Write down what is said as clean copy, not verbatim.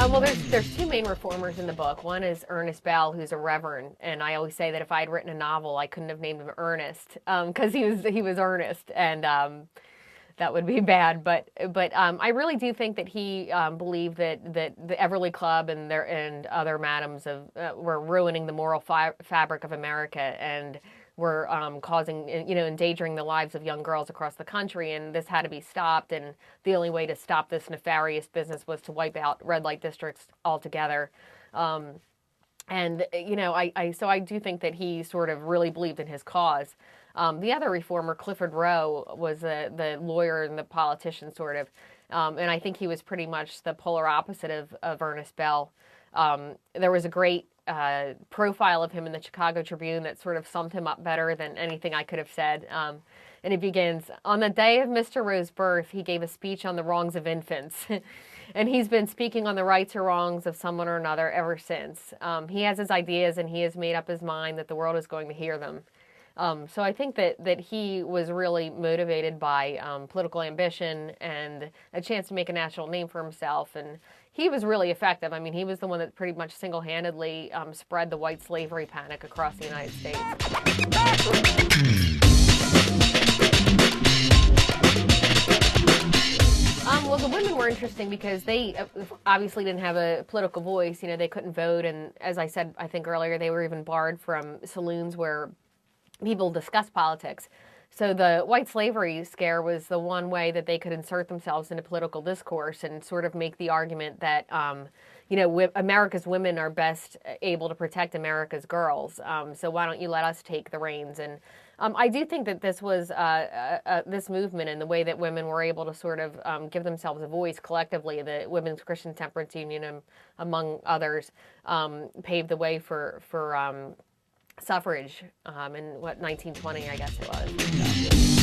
Well, there's two main reformers in the book. One is Ernest Bell, who's a reverend, and I always say that if I had written a novel, I couldn't have named him Ernest because he was earnest, and that would be bad. But I really do think that he believed that the Everly Club and other madams were ruining the moral fabric of America, and were causing, endangering the lives of young girls across the country, and this had to be stopped. And the only way to stop this nefarious business was to wipe out red light districts altogether. So I do think that he sort of really believed in his cause. The other reformer, Clifford Rowe, was the lawyer and the politician, sort of, and I think he was pretty much the polar opposite of Ernest Bell. There was a great profile of him in the Chicago Tribune that sort of summed him up better than anything I could have said. And it begins, "On the day of Mr. Rowe's birth, he gave a speech on the wrongs of infants." And he's been speaking on the rights or wrongs of someone or another ever since. He has his ideas, and he has made up his mind that the world is going to hear them. So I think that he was really motivated by political ambition and a chance to make a national name for himself. And he was really effective. I mean, he was the one that pretty much single-handedly spread the white slavery panic across the United States. Well, the women were interesting because they obviously didn't have a political voice. They couldn't vote. And as I said, I think earlier, they were even barred from saloons where people discuss politics. So the white slavery scare was the one way that they could insert themselves into political discourse and sort of make the argument that, America's women are best able to protect America's girls. So why don't you let us take the reins? And I do think that this was this movement and the way that women were able to sort of give themselves a voice collectively, the Women's Christian Temperance Union, among others, paved the way for suffrage in 1920, I guess it was.